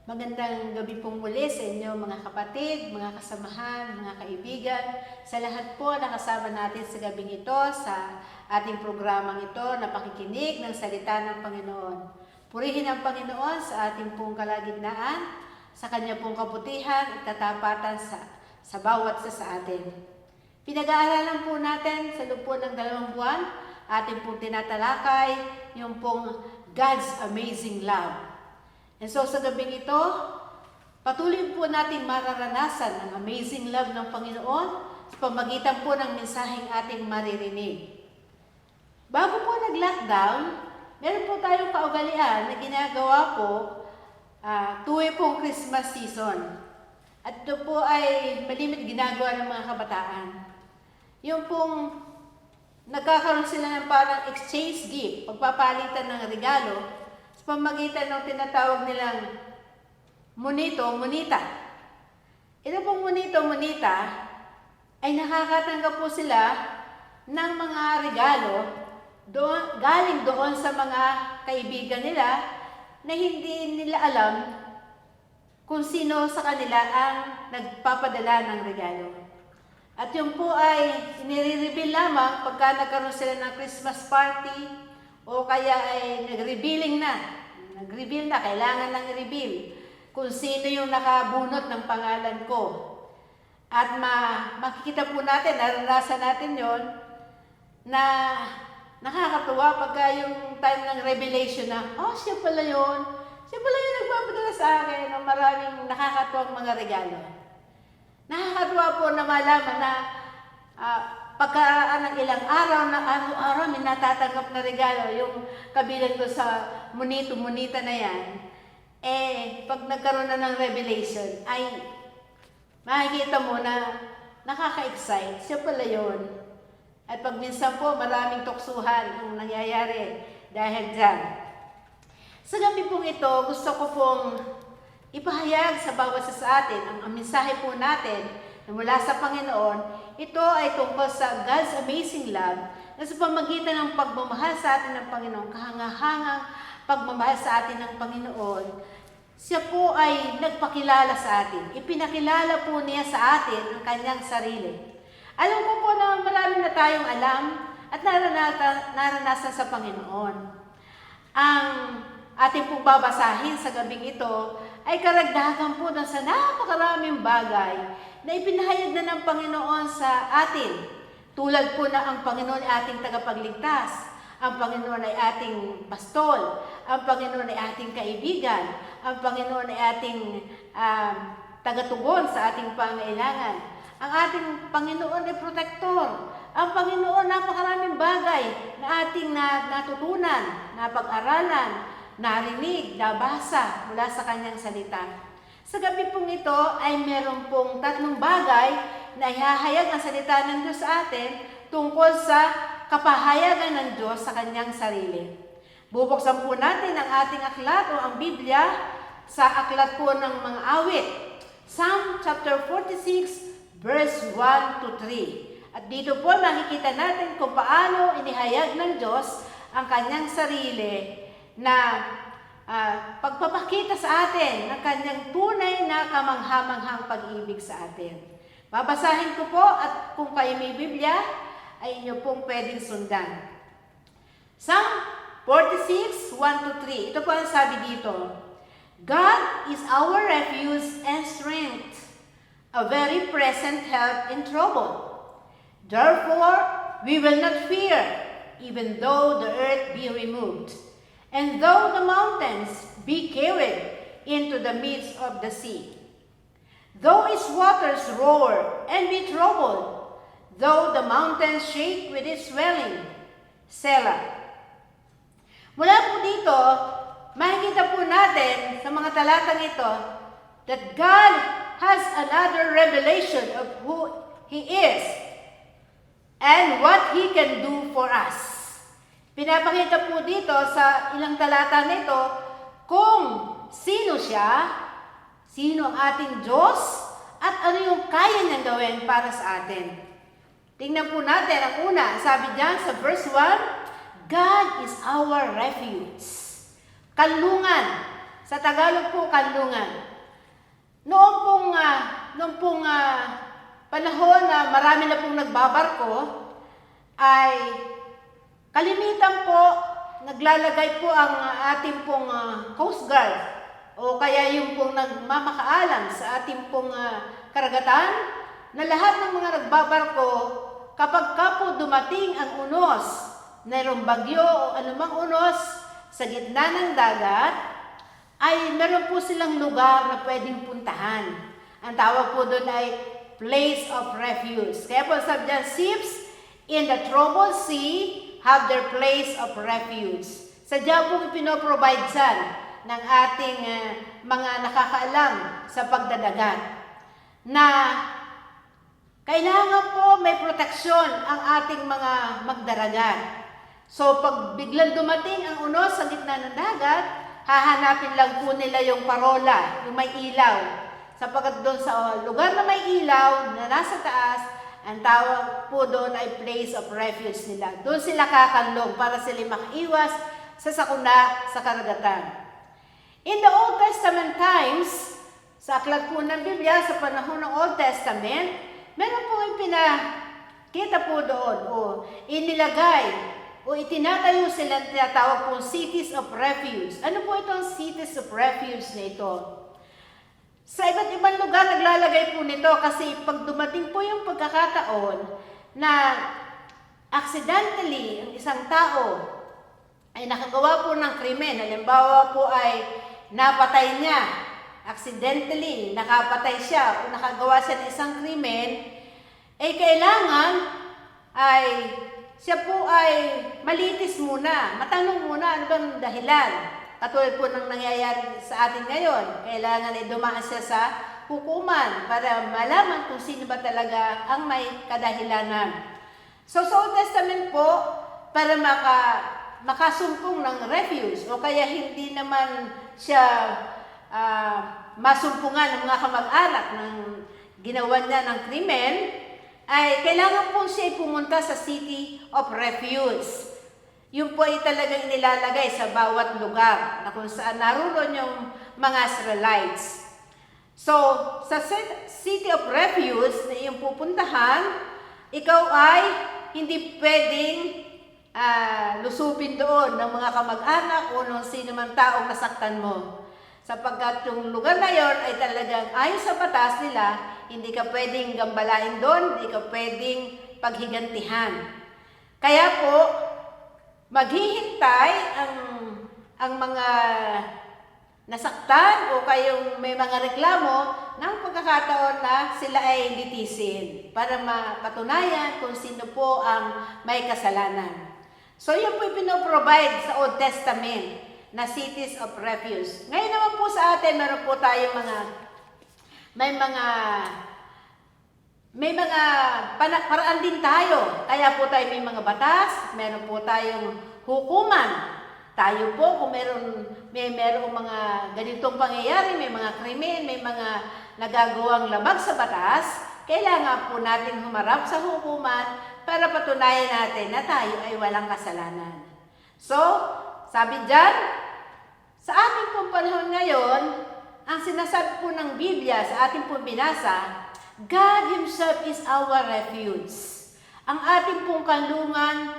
Magandang gabi pong muli sa inyo mga kapatid, mga kasamahan, mga kaibigan, sa lahat po na kasama natin sa gabing ito, sa ating programang ito na pakikinig ng salita ng Panginoon. Purihin ang Panginoon sa ating pong kalagitnaan, sa Kanya pong kabutihan at katapatan sa bawat sa atin. Pinag-aaralan po natin sa loob po ng 2 buwan, ating pong tinatalakay yung pong God's amazing love. And so sa gabing ito, patuloy po natin mararanasan ang amazing love ng Panginoon sa pamagitan po ng mensaheng ating maririnig. Bago po nag-lockdown, meron po tayong kaugalian na ginagawa po tuwi pong Christmas season. At ito po ay malimit ginagawa ng mga kabataan. Yung pong nagkakaroon sila ng parang exchange gift, pagpapalitan ng regalo, pamagitan ng tinatawag nilang monito-monita. Ito pong monito-monita ay nakakatanggap po sila ng mga regalo galing doon sa mga kaibigan nila na hindi nila alam kung sino sa kanila ang nagpapadala ng regalo. At yun po ay nire-reveal lamang pagka nagkaroon sila ng Christmas party o kaya ay nag-reveal na, kailangan lang i-reveal kung sino yung nakabunot ng pangalan ko. At makikita po natin, naranasan natin yon na nakakatuwa pagka yung time ng revelation na, siya pala yun nagpapadala sa akin ng maraming nakakatuwang mga regalo. Nakakatuwa po na malaman na pagka ng ilang araw na araw-araw may natatanggap na regalo, yung kabilang ko sa monito-monita na yan, pag nagkaroon na ng revelation, ay makikita mo na nakaka-excite, siya pala yun. At pag minsan po, maraming tuksuhan ang nangyayari dahil dyan. Sa gabi pong ito, gusto ko pong ipahayag sa bawat sa atin ang mensahe po natin na mula sa Panginoon. Ito ay tungkol sa God's amazing love na sa pamagitan ng pagmamahal sa atin ng Panginoon, kahangahangang pagmamahal sa atin ng Panginoon, siya po ay nagpakilala sa atin. Ipinakilala po niya sa atin ang kanyang sarili. Alam ko po na marami na tayong alam at naranasan sa Panginoon. Ang ating pong babasahin sa gabing ito ay karagdagan po sa napakaraming bagay na ipinahayag na ng Panginoon sa atin. Tulad po na ang Panginoon ay ating tagapagligtas, ang Panginoon ay ating pastol, ang Panginoon ay ating kaibigan, ang Panginoon ay ating tagatugon sa ating pangailangan. Ang ating Panginoon ay protektor. Ang Panginoon napakaraming bagay na ating natutunan, napag-aralan, narinig, nabasa mula sa kanyang salita. Sa gabi pong ito ay meron pong 3 bagay na ihahayag ang salita ng Diyos sa atin tungkol sa kapahayagan ng Diyos sa kanyang sarili. Bubuksan po natin ang ating aklat o ang Biblia sa aklat po ng mga awit. Psalm chapter 46 verse 1 to 3. At dito po makikita natin kung paano inihayag ng Diyos ang kanyang sarili na pagpapakita sa atin ng kanyang tunay na kamanghamanghang pag-ibig sa atin. Babasahin ko po at kung kayo may Biblia, ay inyo pong pwedeng sundan. Psalm 46, 1 to 3. Ito po ang sabi dito. God is our refuge and strength, a very present help in trouble. Therefore, we will not fear, even though the earth be removed, and though the mountains be carried into the midst of the sea. Though its waters roar and be troubled, though the mountains shake with its swelling. Selah. Mula po dito, makikita po natin sa mga talatang ito that God has another revelation of who He is and what He can do for us. Pinapakita po dito sa ilang talata nito kung sino siya, sino ang ating Diyos, at ano yung kaya niyang gawin para sa atin. Tingnan po natin ang una. Sabi diyan sa verse 1, God is our refuge. Kanlungan. Sa Tagalog po, kanlungan. Noong pong panahon na marami na pong nagbabarko, ay kalimitan po, naglalagay po ang ating pong Coast Guard o kaya yung pong nagmamakaalam sa ating pong karagatan na lahat ng mga nagbabarko, kapag ka po dumating ang unos, mayroong bagyo o anumang unos sa gitna ng dagat, ay meron po silang lugar na pwedeng puntahan. Ang tawag po doon ay place of refuge. Kaya po sabi dyan, ships in the troubled sea have their place of refuge. Sadya po ipinoprovide dyan ng ating mga nakakaalam sa pagdadagat na kailangan po may proteksyon ang ating mga magdaragat. So pag biglang dumating ang unos sa gitna ng dagat, hahanapin lang po nila yung parola, yung may ilaw. Sapagkat doon sa lugar na may ilaw na nasa taas, ang tawag po doon ay place of refuge nila. Doon sila kakanlong para sila makaiwas sa sakuna sa karagatan. In the Old Testament times, sa aklat po ng Biblia, sa panahon ng Old Testament, meron po yung pinakita po doon o inilagay o itinatayo sila tinatawag pong cities of refuge. Ano po itong cities of refuge na ito? Sa iba't ibang lugar naglalagay po nito kasi pag dumating po yung pagkakataon na accidentally ang isang tao ay nakagawa po ng krimen, halimbawa po ay napatay niya, accidentally nakapatay siya o nakagawa siya ng isang krimen, eh kailangan ay siya po ay malitis muna, matanong muna ano bang dahilan. Katulad po ng nangyayari sa atin ngayon, kailangan ay dumaan siya sa hukuman para malaman kung sino ba talaga ang may kadahilanan. So sa Old Testament po, para makasumpong ng refuge o kaya hindi naman siya masumpungan ng mga kamag-anak ng ginawa niya ng krimen, ay kailangan po siya pumunta sa city of refuge. Yung po ay talagang inilalagay sa bawat lugar na kung saan naroon yung mga Israelites. So, sa city of refuge na iyong pupuntahan, ikaw ay hindi pwedeng lusupin doon ng mga kamag-anak o ng sino man taong nasaktan mo. Sapagkat yung lugar na yon ay talagang ayon sa batas nila, hindi ka pwedeng gambalain doon, hindi ka pwedeng paghigantihan. Kaya po, maghihintay ang mga nasaktan o kayong may mga reklamo ng pagkakataon na sila ay litisin para mapatunayan kung sino po ang may kasalanan. So yun po ipinoprovide sa Old Testament na cities of refuge. Ngayon naman po sa atin, meron po tayo may mga paraan din tayo. Kaya po tayo may mga batas, meron po tayong hukuman. Tayo po kung merong mga ganitong pangyayari, may mga krimen, may mga nagagawang labag sa batas, kailangan po natin humarap sa hukuman para patunayan natin na tayo ay walang kasalanan. So, sabi dyan, sa ating pong panahon ngayon, ang sinasabi po ng Biblia sa ating pong binasa, God Himself is our refuge. Ang ating pong kanlungan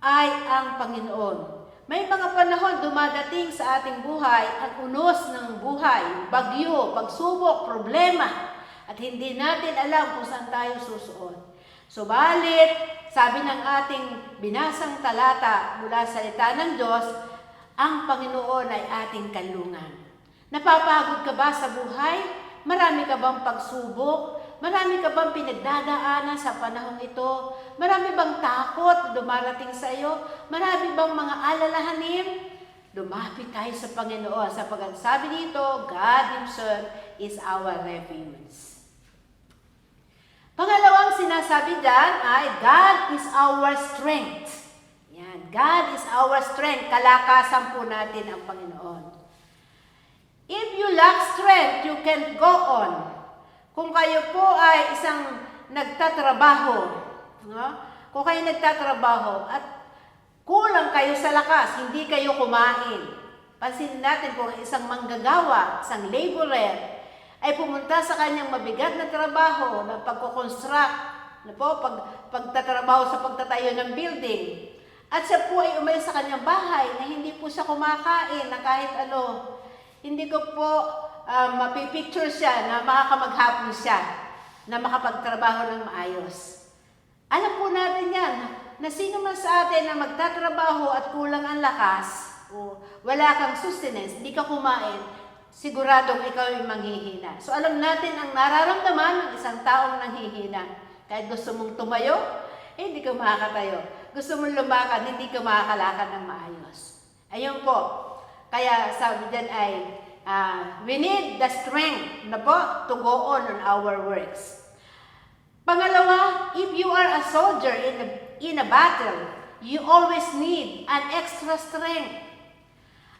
ay ang Panginoon. May mga panahon dumadating sa ating buhay ang unos ng buhay, bagyo, pagsubok, problema, at hindi natin alam kung saan tayo susuot. Subalit, sabi ng ating binasang talata mula sa salita ng Diyos, ang Panginoon ay ating kanlungan. Napapagod ka ba sa buhay? Marami ka bang pagsubok? Marami ka bang pinagdadaanan sa panahong ito? Marami bang takot dumarating sa iyo? Marami bang mga alalahanin? Lumapit tayo sa Panginoon sapagkat sabi dito, God Himself is our refuge. Pangalawang sinasabi dyan ay God is our strength. Yan, God is our strength. Kalakasan po natin ang Panginoon. If you lack strength, you can't go on. Kung kayo po ay isang nagtatrabaho, no? Kung kayo nagtatrabaho at kulang kayo sa lakas, hindi kayo kumain, Pansinin natin kung isang manggagawa, isang laborer, ay pumunta sa kanyang mabigat na trabaho na pagkukonstruct, pagtatrabaho sa pagtatayo ng building, at siya po ay umalis sa kanyang bahay na hindi po siya kumakain na kahit ano, hindi ko po mapipicture siya na makakamaghapon siya na makapagtrabaho ng maayos. Alam po natin yan, na sino man sa atin na magtatrabaho at kulang ang lakas, o wala kang sustenance, hindi ka kumain, siguradong ikaw ay manghihina. So alam natin ang nararamdaman ng isang taong nanghihina. Kahit gusto mong tumayo, hindi ka makakatayo. Gusto mong lumakad, hindi ka makakalakad ng maayos. Ayun po. Kaya sabi dyan ay, we need the strength na po to go on our works. Pangalawa, if you are a soldier in a battle, you always need an extra strength.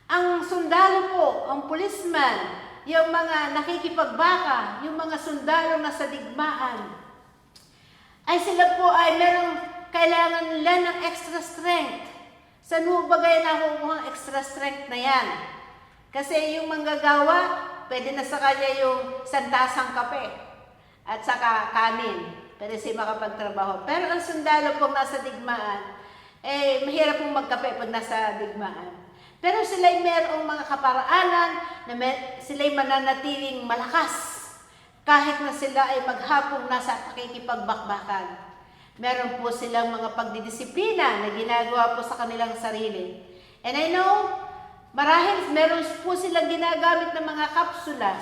Ang sundalo po, ang policeman, yung mga nakikipagbaka, yung mga sundalo na sa digmaan, ay sila po ay merong kailangan nila ng extra strength. Saan mo ba kayo nakukuha ang extra strength na yan? Kasi yung manggagawa, pwede na sa kanya yung santasang kape at saka kanin. Pwede siya makapagtrabaho. Pero ang sundalo pong nasa digmaan, mahirap pong magkape pag nasa digmaan. Pero sila'y mayroong mga kaparaanan na sila'y mananatiling malakas kahit na sila ay maghapong nasa pakikipagbakbakan. Meron po silang mga pagdidisiplina na ginagawa po sa kanilang sarili. And I know, marahil meron po silang ginagamit ng mga kapsula,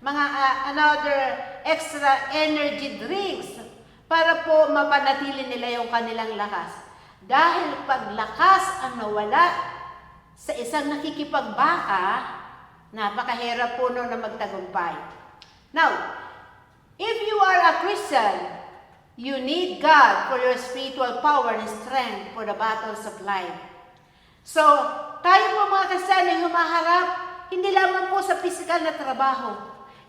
mga another extra energy drinks para po mapanatili nila yung kanilang lakas. Dahil pag lakas ang nawala sa isang nakikipagbaka, napakahirap po na magtagumpay. Now, if you are a Christian, you need God for your spiritual power and strength for the battles of life. So, tayo po mga Kristiyano ay humaharap, hindi lamang po sa physical na trabaho,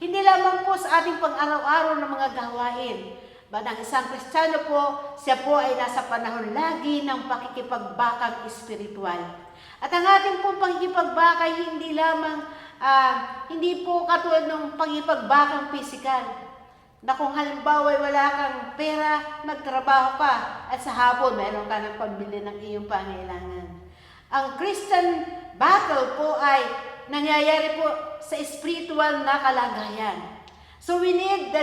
hindi lamang po sa ating pang-araw-araw na mga gawain. But ang isang Kristiyano po, siya po ay nasa panahon lagi ng pakikipagbakang espiritual. At ang ating pong pakikipagbakay hindi lamang, hindi po katulad ng pakikipagbakang physical. Na kung halimbawa ay wala kang pera, magtrabaho ka at sa hapon meron ka ng pambili ng iyong pangailangan. Ang Christian battle po ay nangyayari po sa spiritual na kalagayan. So we need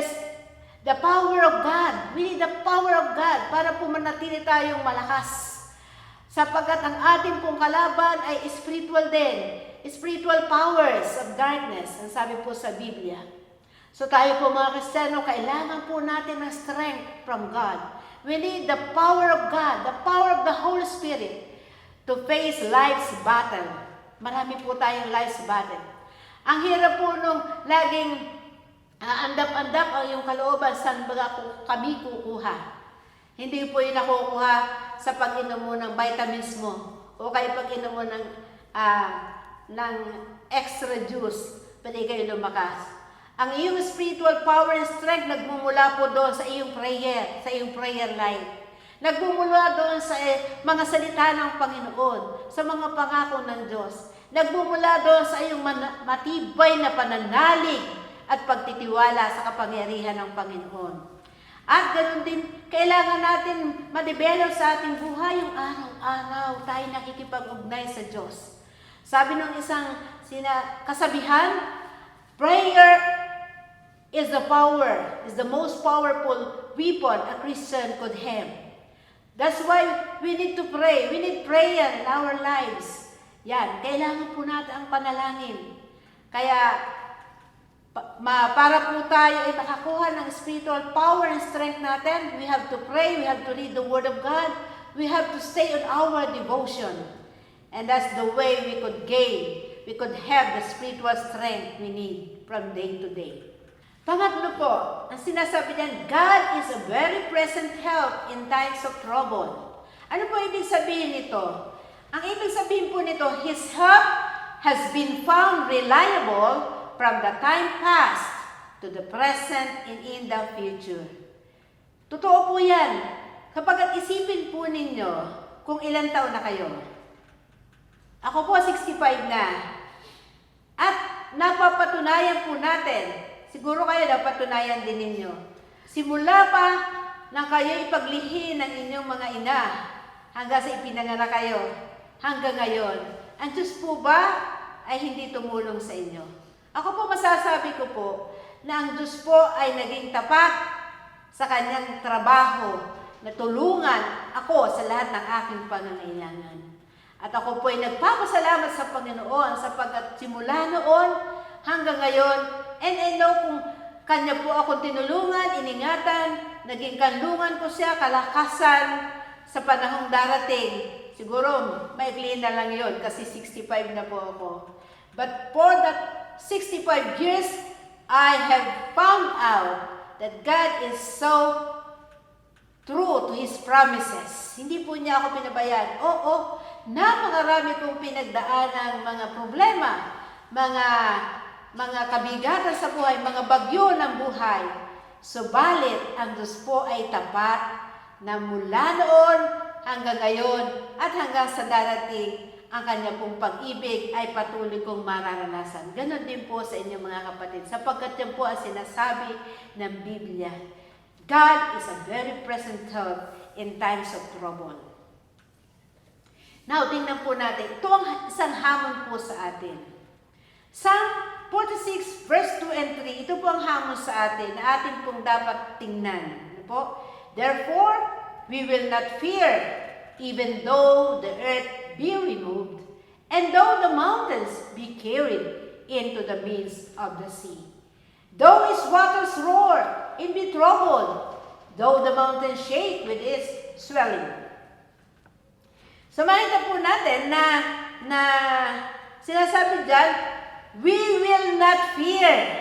the power of God. We need the power of God para po manatili tayong malakas. Sapagkat ang ating pong kalaban ay spiritual din. Spiritual powers of darkness, ang sabi po sa Biblia. So tayo po mga Kristiyano, kailangan po natin ng strength from God. We need the power of God, the power of the Holy Spirit to face life's battle. Marami po tayong life's battle. Ang hirap po nung laging andap-andap ang yung kalooban, saan ba kami kukuha? Hindi po yung nakukuha sa pag-inom mo ng vitamins mo o kaya pag-inom mo ng extra juice, pwede kayo lumakas. Ang iyong spiritual power and strength nagmumula po doon sa iyong prayer life. Nagmumula doon sa mga salita ng Panginoon, sa mga pangako ng Diyos. Nagmumula doon sa iyong matibay na pananalig at pagtitiwala sa kapangyarihan ng Panginoon. At ganoon din, kailangan natin ma-develop sa ating buhay yung araw-araw tayo nakikipag-ugnay sa Diyos. Sabi ng isang kasabihan, prayer is the most powerful weapon a Christian could have. That's why we need to pray. We need prayer in our lives. Yan, kailangan po natin ang panalangin. Kaya, para po tayo ay makakuha ng spiritual power and strength natin, we have to pray, we have to read the Word of God, we have to stay on our devotion. And that's the way we could have the spiritual strength we need from day to day. Pangatlo po, ang sinasabi niyan, God is a very present help in times of trouble. Ano po ibig sabihin nito? Ang ibig sabihin po nito, His help has been found reliable from the time past to the present and in the future. Totoo po yan. Kapag isipin po ninyo kung ilang taon na kayo. Ako po 65 na. At napapatunayan po natin, siguro kayo napatunayan din ninyo, simula pa nang kayo ipaglihi ng inyong mga ina hanggang sa ipinanganak kayo hanggang ngayon, ang Diyos po ba ay hindi tumulong sa inyo? Ako po masasabi ko po na ang Diyos po ay naging tapat sa kanyang trabaho na tulungan ako sa lahat ng aking pangangailangan. At ako po ay nagpapasalamat sa Panginoon sapagkat simula noon hanggang ngayon, and I know kung kanya po akong tinulungan, iningatan, naging kanlungan ko siya, kalakasan sa panahong darating. Siguro, maikliin na lang yun kasi 65 na po ako. But for that 65 years, I have found out that God is so true to His promises. Hindi po niya ako pinabayaan. Oo, napakarami kong pinagdaan ng mga problema, mga kabigatan sa buhay, mga bagyo ng buhay. Subalit, ang Diyos po ay tapat na mula noon hanggang ngayon at hanggang sa darating, ang kanya pong pag-ibig ay patuloy kong mararanasan. Ganon din po sa inyong mga kapatid, sapagkat yan po ang sinasabi ng Biblia. God is a very present help in times of trouble. Now, tingnan po natin. Ito ang isang hamon po sa atin. Psalm 46 verse 2 and 3, ito po ang hamon sa atin na atin pong dapat tingnan. Ano po? Therefore, we will not fear, even though the earth be removed, and though the mountains be carried into the midst of the sea. Though its waters roar and be troubled, though the mountains shake with its swelling. So makita po natin na sinasabi dyan, we will not fear.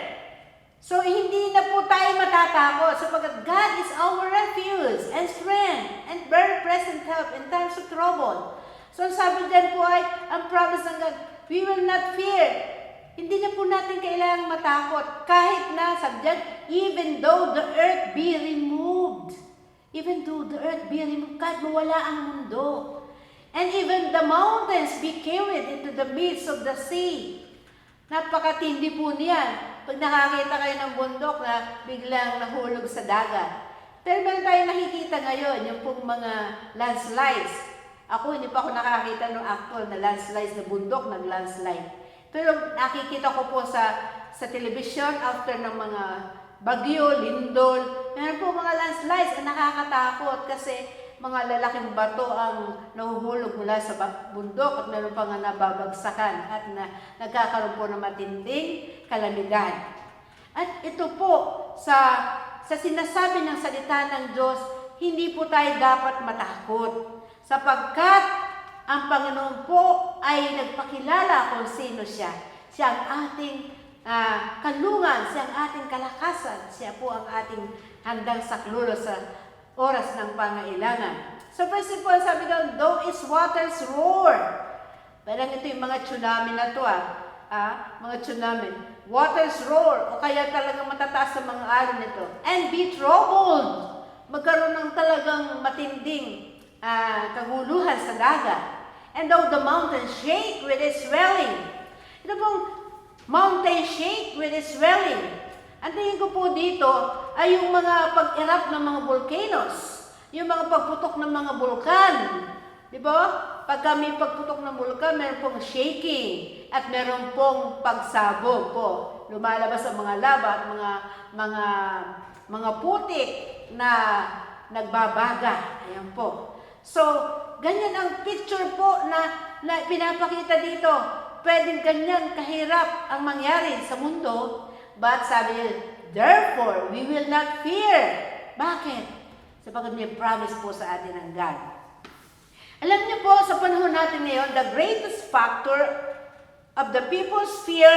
So, hindi na po tayo matatakot sapagkat God is our refuge and strength and very present help in times of trouble. So, sabi dyan po ay, ang promise ng God, we will not fear. Hindi na po natin kailangang matakot kahit na, sabi dyan, even though the earth be removed. Even though the earth be removed, kahit mawala ang mundo. And even the mountains be carried into the midst of the sea. Napakatindi po niyan. Pag nakakita kayo ng bundok na biglang nahulog sa dagat. Pero meron tayo nakikita ngayon, yung pong mga landslides. Ako, hindi pa ako nakakita ng actual na landslides na bundok, nag-landslide. Pero nakikita ko po sa television after ng mga bagyo, lindol. Meron po mga landslides na nakakatakot kasi mga lalaking bato ang nahuhulog mula sa bundok at meron pa nga nababagsakan at nagkakaroon po ng matinding kalamidad. At ito po, sa sinasabi ng salita ng Diyos, hindi po tayo dapat matakot sapagkat ang Panginoon po ay nagpakilala kung sino siya. Siya ang ating kanlungan, siya ang ating kalakasan, siya po ang ating handang saklulo sa oras ng pangailangan. So first of all, sabi doon, though its waters roar. Parang ito yung mga tsunami na to mga tsunami. Waters roar, o kaya talagang matataas sa mga alon nito. And be troubled. Magkaroon ng talagang matinding kaguluhan sa dagat. And though the mountains shake with its swelling. Ito pong mountain shake with its swelling. Ang tingin ko po dito ay yung mga pag-erupt ng mga volcanoes, yung mga pagputok ng mga bulkan. Di ba? Pag kami pagputok ng bulkan, meron pong shaking at meron pong pagsabog po. Lumalabas ang mga lava at mga putik na nagbabaga. Ayan po. So, ganyan ang picture po na pinapakita dito. Pwedeng ganyan kahirap ang mangyari sa mundo. But sabi niya, therefore, we will not fear. Bakit? Sapagkat may promise po sa atin ng God. Alam niyo po, sa panahon natin ngayon, the greatest factor of the people's fear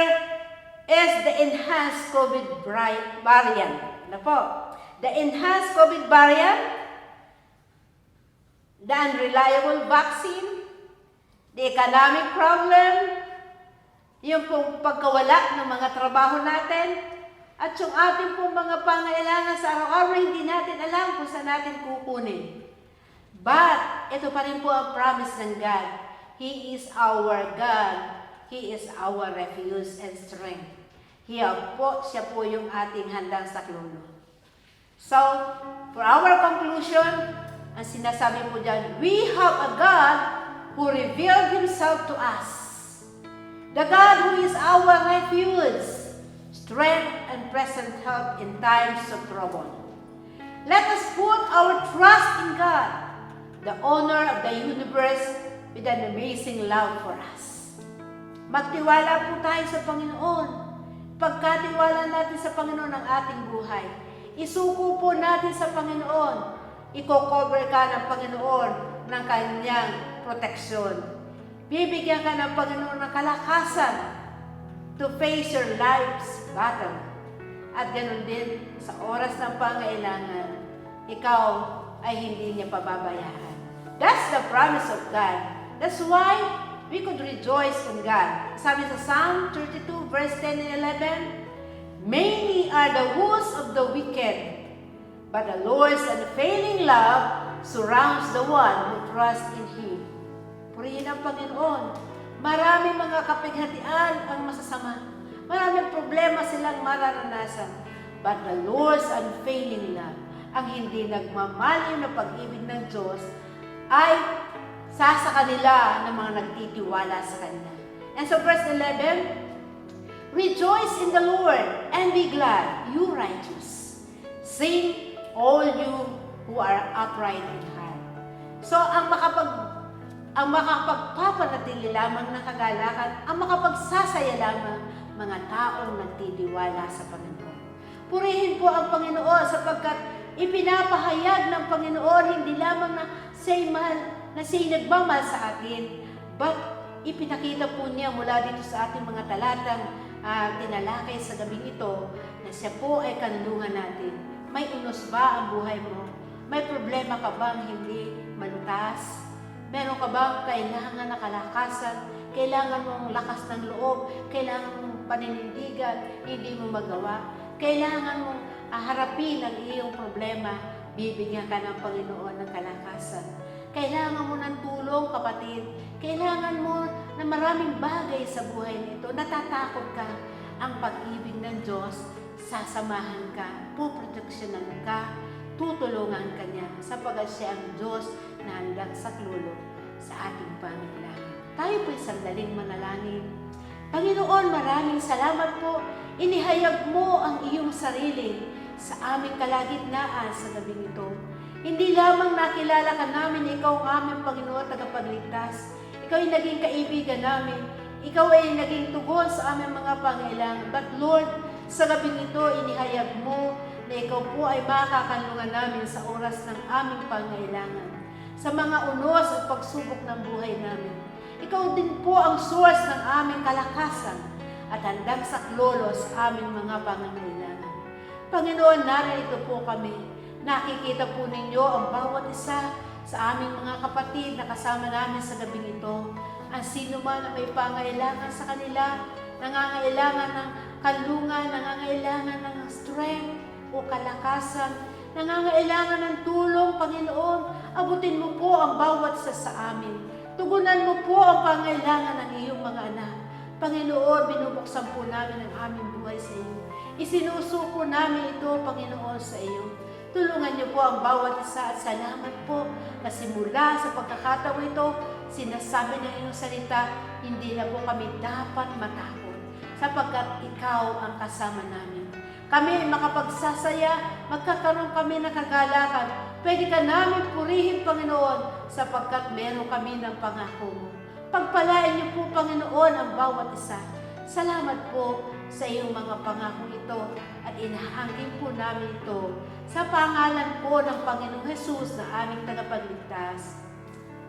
is the enhanced COVID variant. Ano po? The enhanced COVID variant, the unreliable vaccine, the economic problem, yung pong pagkawala ng mga trabaho natin, at yung ating pong mga pangailangan sa araw-araw, hindi natin alam kung saan natin kukunin. But, ito pa rin po ang promise ng God. He is our God He is our refuge and strength. Siya po yung ating handang saklolo. So, for our conclusion, ang sinasabi po dyan, we have a God who revealed Himself to us. The God who is our refuge, strength, and present help in times of trouble. Let us put our trust in God, the owner of the universe, with an amazing love for us. Magtiwala po tayo sa Panginoon. Pagkatiwala natin sa Panginoon ang ating buhay, isuko po natin sa Panginoon. Iko-cover ka ng Panginoon ng kanyang proteksyon. Bibigyan ka ng Panginoon ng kalakasan to face your life's battle. At ganoon din, sa oras ng pangailangan, ikaw ay hindi niya pababayaan. That's the promise of God. That's why we could rejoice in God. Sabi sa Psalm 32 verse 10 and 11, many are the woes of the wicked, but the Lord's unfailing love surrounds the one who trusts in Him. Purihin ang Panginoon. Maraming mga kapighatian ang masasama. Maraming problema silang mararanasan. But the Lord's unfailing love, ang hindi nagmamaliw na pag-ibig ng Diyos, ay sa kanila ng mga nagtitiwala sa Kanya. And so verse 11, rejoice in the Lord and be glad, you righteous. Sing, all you who are upright in heart. So, ang makapagpapanatili lamang ng kagalakan, ang makapagsasaya lamang mga taong nagtitiwala sa Panginoon. Purihin po ang Panginoon sapagkat ipinapahayag ng Panginoon hindi lamang na siya'y nagmamahal sa atin, but ipinakita po niya mula dito sa ating mga talatang tinalakay sa gabing ito na siya po ay kanlungan natin. May unos ba ang buhay mo? May problema ka bang hindi malutas? Meron ka bang kailangan na kalakasan? Kailangan mong lakas ng loob? Kailangan mong paninindigan? Hindi mo magawa? Kailangan mong harapin ang iyong problema? Bibigyan ka ng Panginoon ng kalakasan. Kailangan mo ng tulong, kapatid. Kailangan mo na maraming bagay sa buhay nito. Natatakot ka. Ang pag-ibig ng Diyos, sasamahan ka, puproteksyonan ka, tutulungan ka niya sapagkat siya ang Diyos na handang saklolo sa ating pangailangan. Tayo po'y sandaling manalangin. Panginoon, maraming salamat po. Inihayag mo ang iyong sarili sa aming kalagitnaan sa gabing ito. Hindi lamang nakilala ka namin, ikaw ang aming Panginoon tagapagligtas. Ikaw ay naging kaibigan namin. Ikaw ay naging tugon sa aming mga pangailangan. But Lord, sa gabing ito, inihayag mo na ikaw po ay makakanlungan namin sa oras ng aming pangailangan. Sa mga unos at pagsubok ng buhay namin. Ikaw din po ang source ng aming kalakasan at handang saklolo sa aming mga pangangailangan. Panginoon, narito po kami. Nakikita po ninyo ang bawat isa sa aming mga kapatid na kasama namin sa gabing ito. Ang sino man na may pangailangan sa kanila, nangangailangan ng kalungan, nangangailangan ng strength o kalakasan, nangangailangan ng tulong, Panginoon, abutin mo po ang bawat isa sa amin. Tugunan mo po ang pangailangan ng iyong mga anak. Panginoon, binubuksan po namin ang aming buhay sa iyo. Isinusuko namin ito, Panginoon, sa iyo. Tulungan niyo po ang bawat isa at salamat po kasi mula sa pagkakataon ito, sinasabi ng iyong salita, hindi na po kami dapat matakot sapagkat ikaw ang kasama namin. Kami ay makapagsasaya, magkakaroon kami ng kagalakan. Pwede ka namin purihin, Panginoon, sapagkat meron kami ng pangako mo. Pagpalain niyo po, Panginoon, ang bawat isa. Salamat po sa iyong mga pangako ito at inaangkin po namin ito sa pangalan po ng Panginoong Hesus na aming tagapagligtas.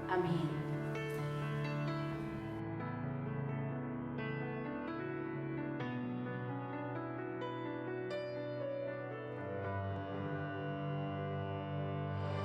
Amen.